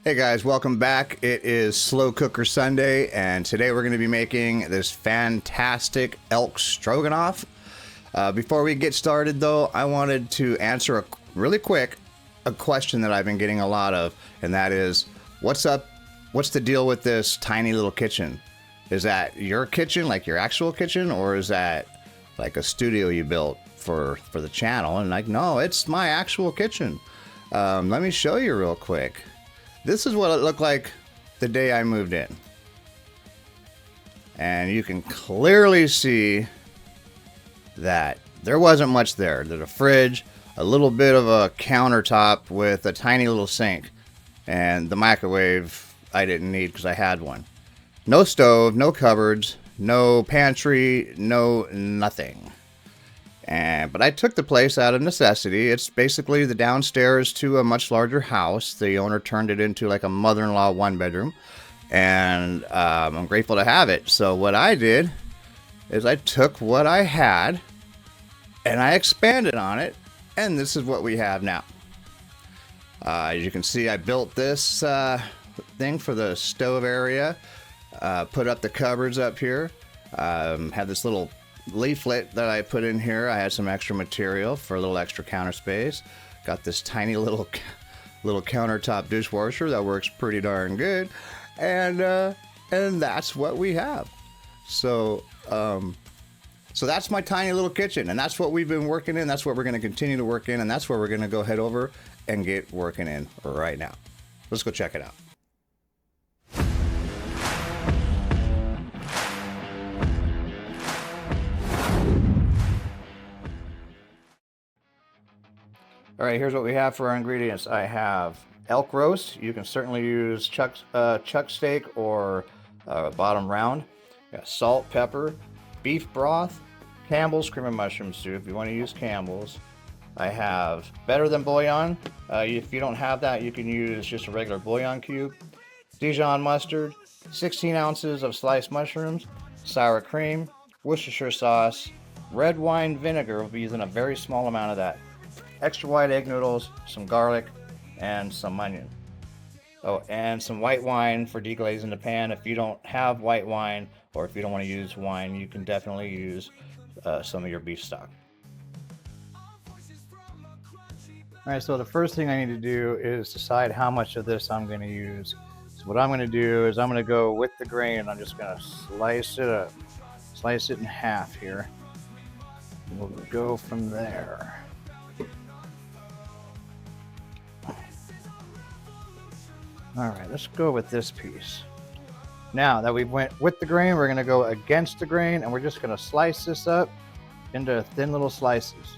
Hey guys, welcome back. It is Slow Cooker Sunday, and today we're going to be making this fantastic elk stroganoff. Before we get started though, I wanted to answer really quick a question that I've been getting a lot of, and that is, what's up? What's the deal with this tiny little kitchen? Is that your kitchen, like your actual kitchen, or is that like a studio you built for the channel? And like, no, it's my actual kitchen. Let me show you real quick. This is what it looked like the day I moved in. And you can clearly see that there wasn't much there. There's a fridge, a little bit of a countertop with a tiny little sink, and the microwave I didn't need because I had one. No stove, no cupboards, no pantry, no nothing. But I took the place out of necessity. It's basically the downstairs to a much larger house. The owner turned it into like a mother-in-law one-bedroom, and I'm grateful to have it. So what I did is I took what I had and I expanded on it, and this is what we have now. As you can see, I built this thing for the stove area, put up the cupboards up here, had this little leaflet that I put in here. I had some extra material for a little extra counter space. Got this tiny little countertop dishwasher that works pretty darn good, and that's what we have. So that's my tiny little kitchen, and that's what we've been working in. That's what we're going to continue to work in, and that's what we're going to go head over and get working in right now. Let's go check it out. All right, here's what we have for our ingredients. I have elk roast. You can certainly use chuck steak or bottom round. Got salt, pepper, beef broth, Campbell's Cream of Mushroom soup. If you want to use Campbell's. I have better than bouillon. If you don't have that, you can use just a regular bouillon cube. Dijon mustard, 16 ounces of sliced mushrooms, sour cream, Worcestershire sauce, red wine vinegar. We'll be using a very small amount of that. Extra white egg noodles, some garlic, and some onion. Oh, and some white wine for deglazing the pan. If you don't have white wine, or if you don't want to use wine, you can definitely use some of your beef stock. Alright, so the first thing I need to do is decide how much of this I'm going to use. So what I'm going to do is I'm going to go with the grain. I'm just going to slice it up. Slice it in half here. And we'll go from there. Alright, let's go with this piece. Now that we went with the grain, we're going to go against the grain, and we're just going to slice this up into thin little slices.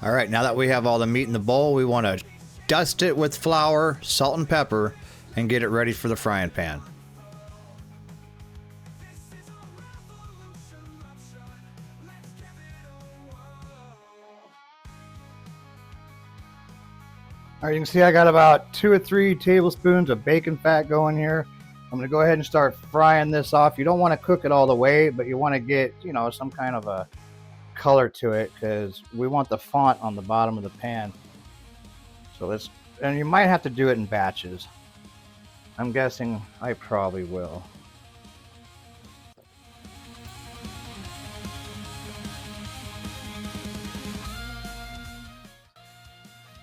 All right, now that we have all the meat in the bowl, we want to dust it with flour, salt, and pepper, and get it ready for the frying pan. All right, you can see I got about 2 or 3 tablespoons of bacon fat going here. I'm going to go ahead and start frying this off. You don't want to cook it all the way, but you want to get, some kind of a color to it, because we want the font on the bottom of the pan. So and you might have to do it in batches. I'm guessing I probably will.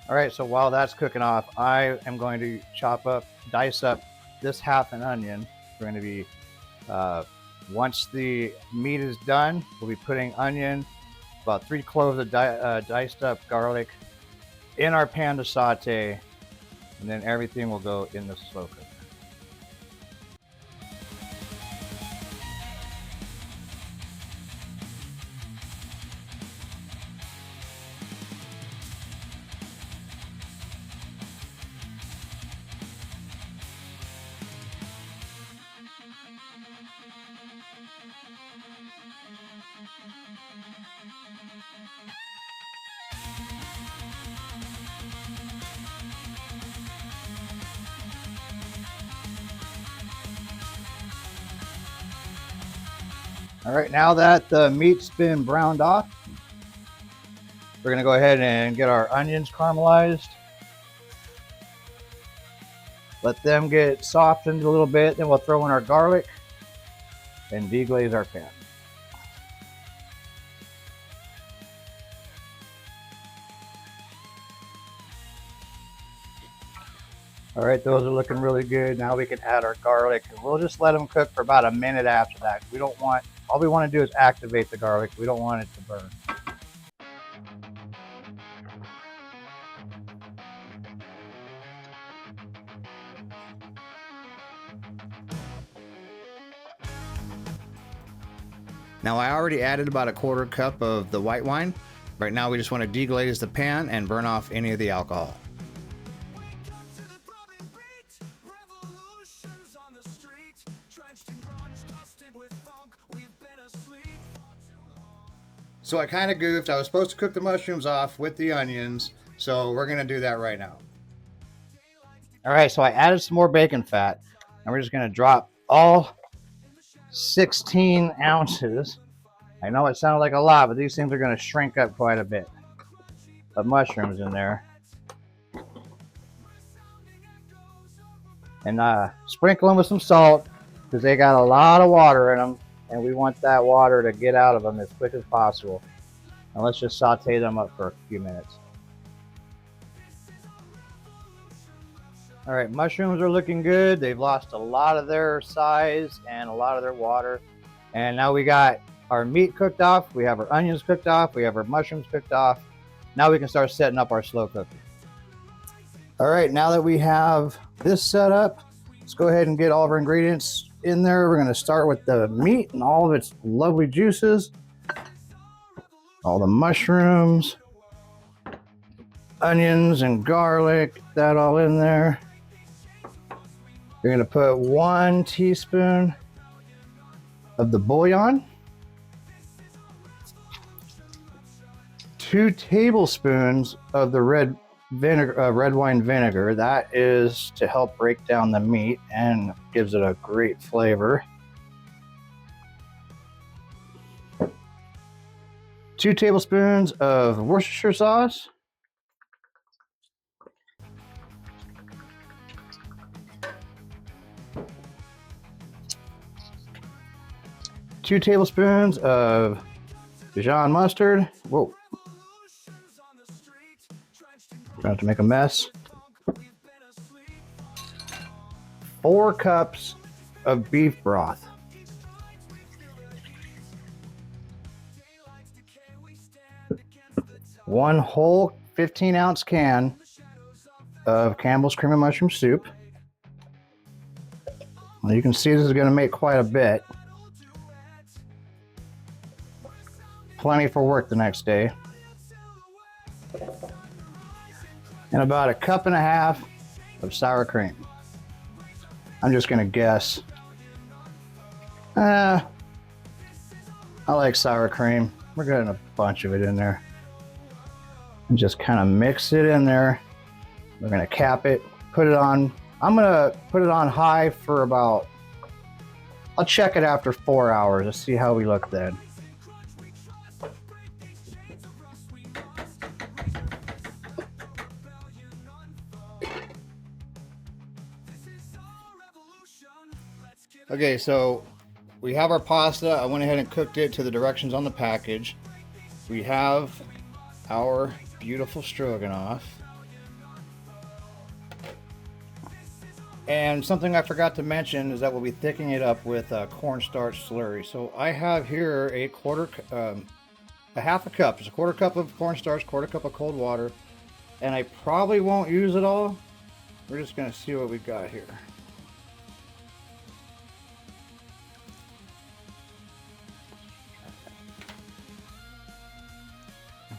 All right, so while that's cooking off, I am going to dice up this half an onion. We're going to be, once the meat is done, we'll be putting onion, about 3 cloves of diced up garlic in our pan to saute, and then everything will go in the slow cooker. All right, now that the meat's been browned off, we're gonna go ahead and get our onions caramelized. Let them get softened a little bit, then we'll throw in our garlic and deglaze our pan. All right, those are looking really good. Now we can add our garlic, and we'll just let them cook for about a minute after that. All we want to do is activate the garlic. We don't want it to burn. Now I already added about a quarter cup of the white wine. Right now we just want to deglaze the pan and burn off any of the alcohol. So I kind of goofed. I was supposed to cook the mushrooms off with the onions, so we're going to do that right now. All right, so I added some more bacon fat, and we're just going to drop all 16 ounces. I know it sounds like a lot, but these things are going to shrink up quite a bit of mushrooms in there. And sprinkle them with some salt because they got a lot of water in them, and we want that water to get out of them as quick as possible. And let's just saute them up for a few minutes. All right, mushrooms are looking good. They've lost a lot of their size and a lot of their water. And now we got our meat cooked off. We have our onions cooked off. We have our mushrooms cooked off. Now we can start setting up our slow cooker. All right, now that we have this set up, let's go ahead and get all of our ingredients in there. We're gonna start with the meat and all of its lovely juices. All the mushrooms, onions and garlic, that all in there. You're gonna put 1 teaspoon of the bouillon, 2 tablespoons of the red wine vinegar. That is to help break down the meat and gives it a great flavor. 2 tablespoons of Worcestershire sauce. 2 tablespoons of Dijon mustard. Whoa. Trying to make a mess. 4 cups of beef broth. 1 whole 15-ounce can of Campbell's Cream of Mushroom soup. Well, you can see this is going to make quite a bit. Plenty for work the next day. And about 1.5 cups of sour cream. I'm just gonna guess. I like sour cream. We're getting a bunch of it in there. And just kind of mix it in there. We're gonna cap it, put it on. I'm gonna put it on high for about, I'll check it after 4 hours to see how we look then. Okay, so we have our pasta. I went ahead and cooked it to the directions on the package. We have our beautiful stroganoff. And something I forgot to mention is that we'll be thickening it up with cornstarch slurry. So I have here a half a cup. It's a quarter cup of cornstarch, quarter cup of cold water. And I probably won't use it all. We're just gonna see what we got here.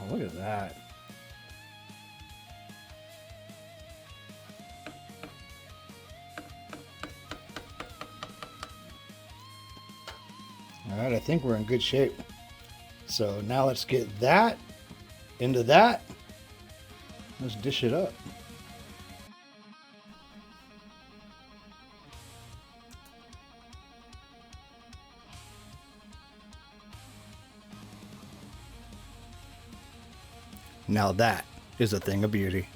Oh, look at that. All right, I think we're in good shape. So now let's get that into that. Let's dish it up. Now that is a thing of beauty.